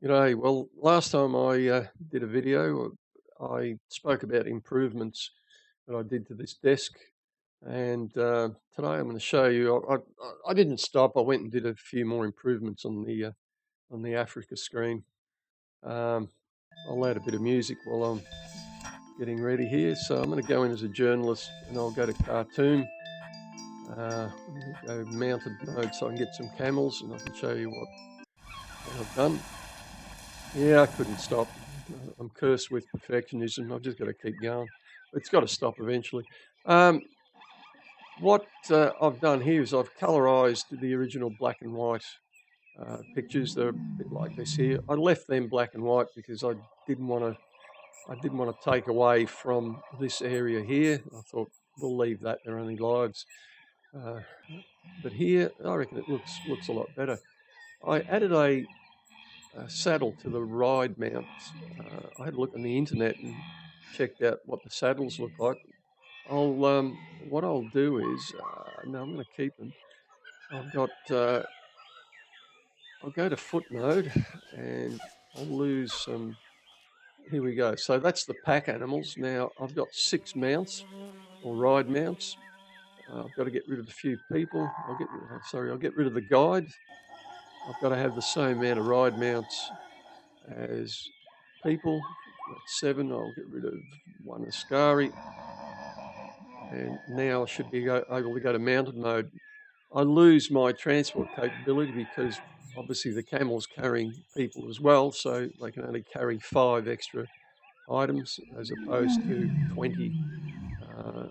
Well, last time I did a video, I spoke about improvements that I did to this desk, and today I'm going to show you. I didn't stop. I went and did a few more improvements on the Africa screen. Um, I'll add a bit of music while I'm getting ready here. So I'm going to go in as a journalist, and I'll go to cartoon. I'm going to go mounted mode so I can get some camels, and I can show you what I've done. Yeah, I couldn't stop. I'm cursed with perfectionism. I've just got to keep going. It's got to stop eventually. Um, what I've done here is I've colorized the original black and white pictures. They're a bit like this here. I left them black and white because didn't want to. I didn't want to take away from this area here. I thought we'll leave that. They're only lives. Uh, but here, I reckon it looks a lot better. I added a saddle to the ride mounts. I had a look on the internet and checked out what the saddles look like. What I'll do is, no, I'm going to keep them. I've got, I'll go to foot mode and I'll lose some. Here we go. So that's the pack animals. Now I've got 6 mounts or ride mounts. I've got to get rid of a few people. I'll get rid of the guide. I've got to have the same amount of ride mounts as people. That's 7. I'll get rid of one Ascari. And now I should be able to go to mounted mode. I lose my transport capability because obviously the camel's carrying people as well, so they can only carry 5 extra items as opposed to 20 uh,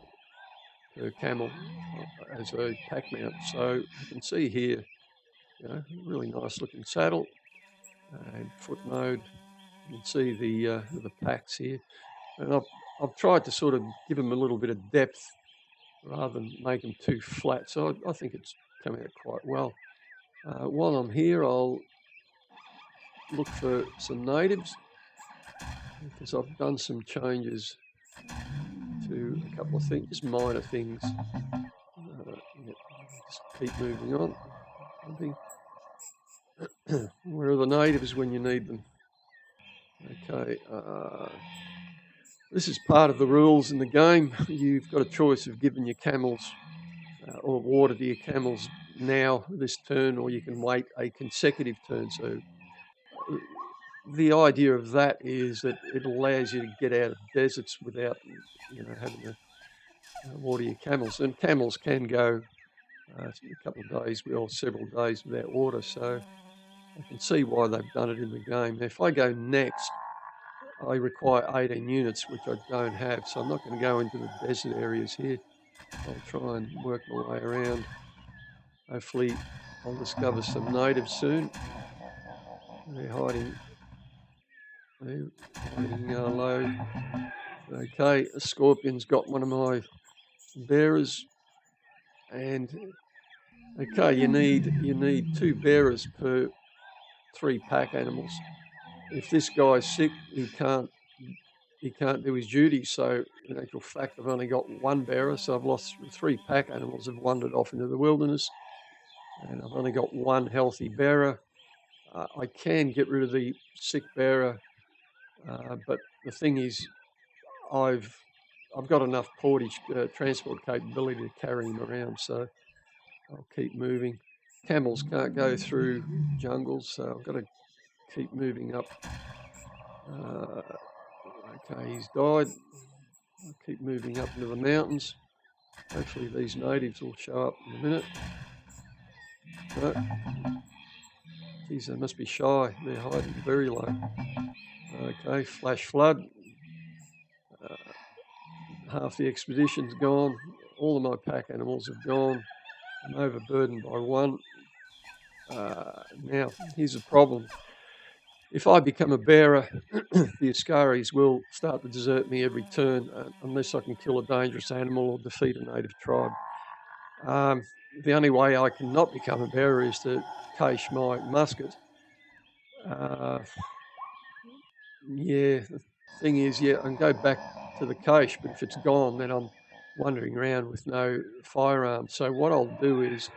per camel as a pack mount. So you can see here, really nice looking saddle and foot mode. You can see the packs here, and I've tried to sort of give them a little bit of depth rather than make them too flat. So I think it's come out quite well. While I'm here, I'll look for some natives because I've done some changes to a couple of things, just minor things. Just keep moving on. Where are the natives when you need them? Okay. This is part of the rules in the game. You've got a choice of giving your camels or water to your camels now this turn, or you can wait a consecutive turn. So the idea of that is that it allows you to get out of deserts without, having to water your camels. And camels can go a couple of days or several days without water. So I can see why they've done it in the game. Now, if I go next, I require 18 units, which I don't have. So I'm not going to go into the desert areas here. I'll try and work my way around. Hopefully I'll discover some natives soon. They're hiding low. Okay, a scorpion's got one of my bearers, and okay, you need 2 bearers per 3 pack animals. If this guy's sick, he can't do his duty. So in actual fact, I've only got 1 bearer, so I've lost 3 pack animals have wandered off into the wilderness, and I've only got 1 healthy bearer. I can get rid of the sick bearer, but the thing is, I've got enough portage transport capability to carry him around, so I'll keep moving. Camels can't go through jungles, so I've got to keep moving up. Okay, he's died. I'll keep moving up into the mountains. Hopefully these natives will show up in a minute. No. Geez, they must be shy. They're hiding very low. Okay, flash flood. Half the expedition's gone. All of my pack animals have gone. I'm overburdened by 1. Now, here's the problem. If I become a bearer, the Ascaris will start to desert me every turn unless I can kill a dangerous animal or defeat a native tribe. The only way I can not become a bearer is to cache my musket. The thing is, I can go back to the cache, but if it's gone, then I'm wandering around with no firearm. So what I'll do is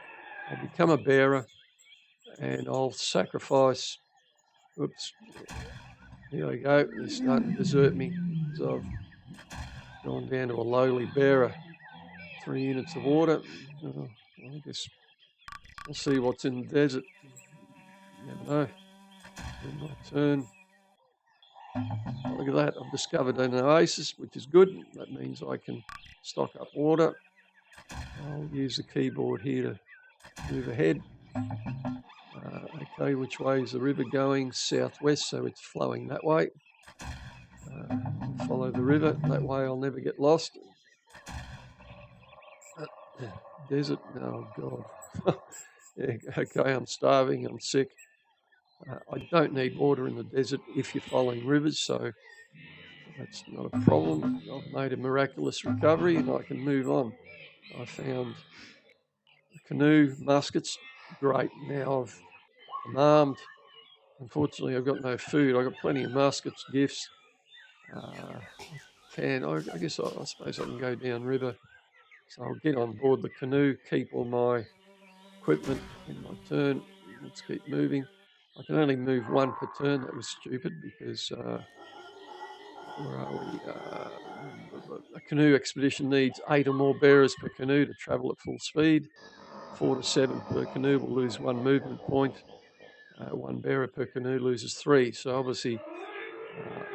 I'll become a bearer and I'll sacrifice Oops. Here we go. They're starting to desert me because I've gone down to a lowly bearer. 3 units of water. Well, I guess we'll see what's in the desert. You never know. Then my turn. Oh, look at that. I've discovered an oasis, which is good. That means I can stock up water. I'll use the keyboard here to move ahead. Okay, which way is the river going? Southwest, so it's flowing that way. I'll follow the river. That way I'll never get lost. Desert? Oh, God. Yeah, okay, I'm starving. I'm sick. I don't need water in the desert if you're following rivers, so that's not a problem. I've made a miraculous recovery and I can move on. I found a canoe, muskets, great. Now I'm armed. Unfortunately, I've got no food. I've got plenty of muskets, gifts. I guess I suppose I can go downriver. So I'll get on board the canoe, keep all my equipment in my turn. Let's keep moving. I can only move one per turn. That was stupid because where are we? A canoe expedition needs 8 or more bearers per canoe to travel at full speed. 4 to 7 per canoe will lose 1 movement point. 1 bearer per canoe loses 3. So obviously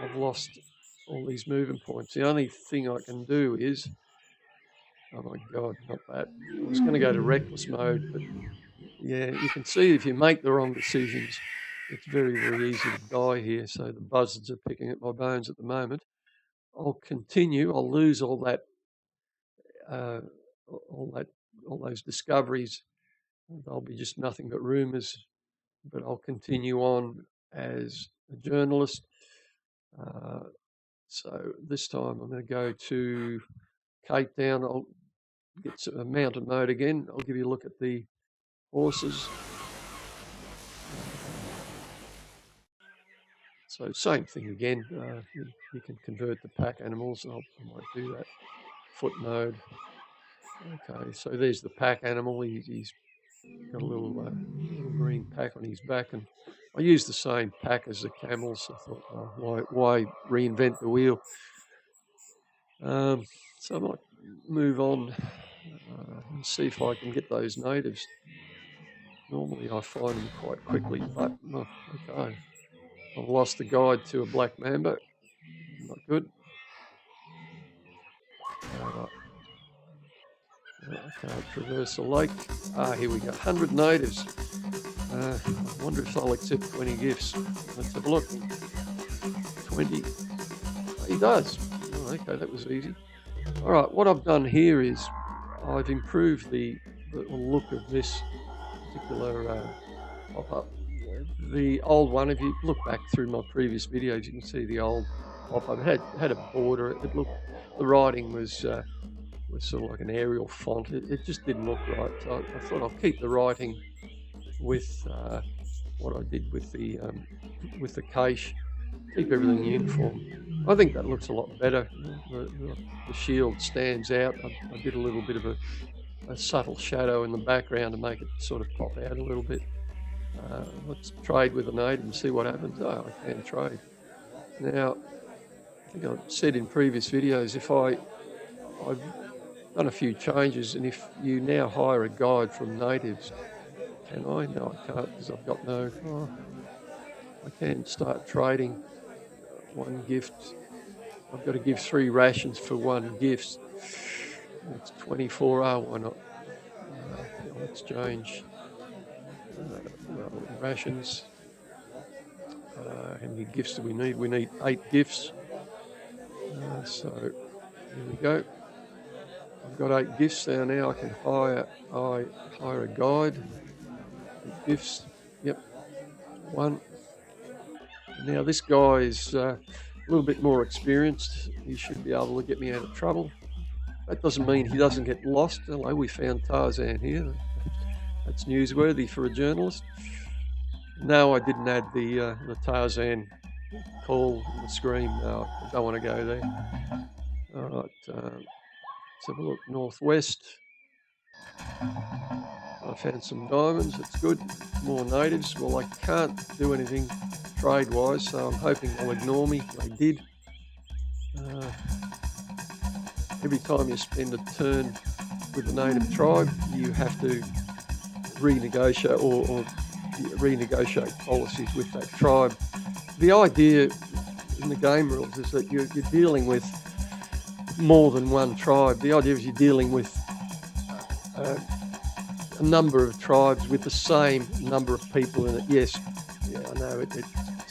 I've lost all these movement points. The only thing I can do is, oh my God, not that. I was going to go to reckless mode, but yeah, you can see if you make the wrong decisions, it's very, very easy to die here. So the buzzards are picking at my bones at the moment. I'll continue. I'll lose all that, uh, all that, all those discoveries. They'll be just nothing but rumours. But I'll continue on as a journalist. So this time I'm going to go to Cape Town. I'll get a mountain mode again. I'll give you a look at the horses. So same thing again. You can convert to pack animals. I might do that. Foot mode. Okay, so there's the pack animal. He's got a little green pack on his back, and I use the same pack as the camels. I thought, why reinvent the wheel? So I might move on and see if I can get those natives. Normally I find them quite quickly, but okay. I've lost the guide to a black mamba. Not good. I can't traverse the lake. Here we go. 100 natives. I wonder if I'll accept 20 gifts. Let's have a look. 20. He does. Oh, okay, that was easy. All right, what I've done here is I've improved the look of this particular pop-up. The old one, if you look back through my previous videos, you can see the old pop-up. It had a border. It looked, the writing was sort of like an Arial font. It just didn't look right. So I thought I'll keep the writing with what I did with the cache. Keep everything uniform. I think that looks a lot better. The shield stands out. I did a little bit of a subtle shadow in the background to make it sort of pop out a little bit. Let's trade with a native and see what happens. Oh, I can trade. Now, I think I've said in previous videos, I've done a few changes, and if you now hire a guide from natives, can I? No, I can't because I've got no. I can start trading 1 gift. I've got to give 3 rations for 1 gift. It's 24. Why not? Let's change. Rations. How many gifts do we need? We need 8 gifts. So here we go. I've got 8 gifts now. I can hire a guide. 8 gifts. Yep. 1. Now this guy is a little bit more experienced. He should be able to get me out of trouble. That doesn't mean he doesn't get lost. Hello, we found Tarzan here. That's newsworthy for a journalist. No, I didn't add the Tarzan call and the scream. No, I don't want to go there. All right, let's have a look. Northwest. I found some diamonds. It's good. More natives. Well, I can't do anything trade-wise, so I'm hoping they'll ignore me. They did. Uh, every time you spend a turn with a native tribe, you have to renegotiate or renegotiate policies with that tribe. The idea in the game rules is that you're dealing with more than one tribe. The idea is you're dealing with uh, a number of tribes with the same number of people in it. Yes, yeah, I know it's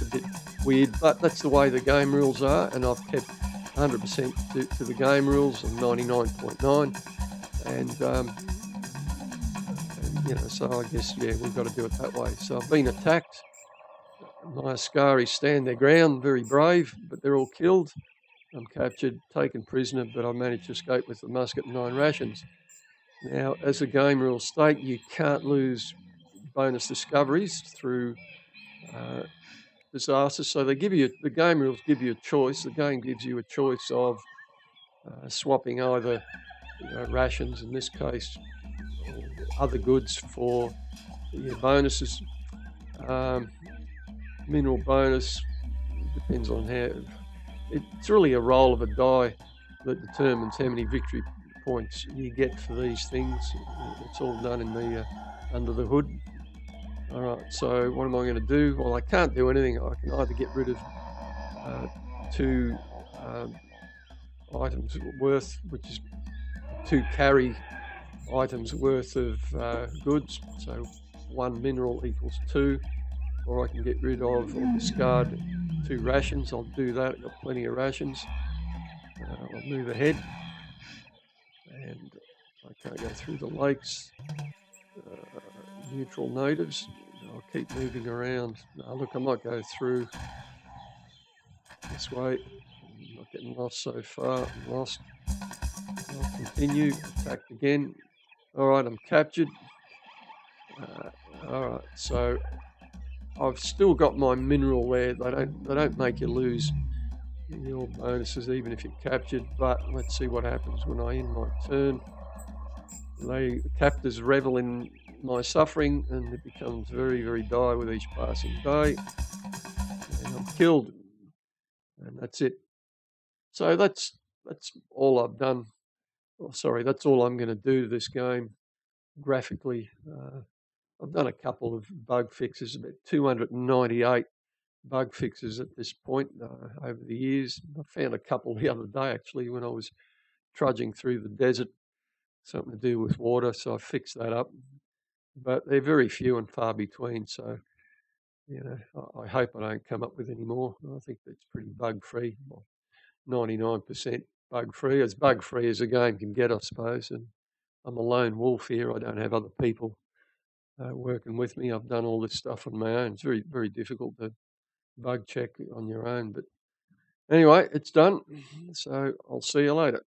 a bit weird, but that's the way the game rules are, and I've kept 100% to the game rules and 99.9, and so I guess yeah, we've got to do it that way. So I've been attacked. My Askaris stand their ground, very brave, but they're all killed. I'm captured, taken prisoner, but I managed to escape with the musket and 9 rations. Now, as the game rules state, you can't lose bonus discoveries through disasters. So they give you the game rules give you a choice. The game gives you a choice of swapping either rations in this case or other goods for bonuses. Um, Mineral bonus depends on how. It's really a roll of a die that determines how many victory points you get for these things. It's all done in the under the hood. All right, so what am I going to do? Well, I can't do anything. I can either get rid of 2 items worth, which is 2 carry items worth of goods. So 1 mineral equals 2, or I can get rid of or discard 2 rations. I'll do that. I've got plenty of rations. I'll move ahead, and I can't go through the lakes. Neutral natives. I'll keep moving around. Now, look, I might go through this way. I'm not getting lost so far. I'm lost. I'll continue. Attacked again. All right, I'm captured. All right, so I've still got my mineral there. They don't make you lose your bonuses even if you're captured. But let's see what happens when I end my turn. The captors revel in my suffering, and it becomes very, very dire with each passing day. And I'm killed, and that's it. So that's all I've done. Oh, sorry, that's all I'm going to do to this game graphically. I've done a couple of bug fixes, about 298 bug fixes at this point over the years. I found a couple the other day actually when I was trudging through the desert, something to do with water, so I fixed that up. But they're very few and far between, so I hope I don't come up with any more. I think that's pretty bug free, 99% bug free, as bug free as a game can get, I suppose. And I'm a lone wolf here. I don't have other people working with me. I've done all this stuff on my own. It's very, very difficult to bug check on your own. But anyway, it's done. So I'll see you later.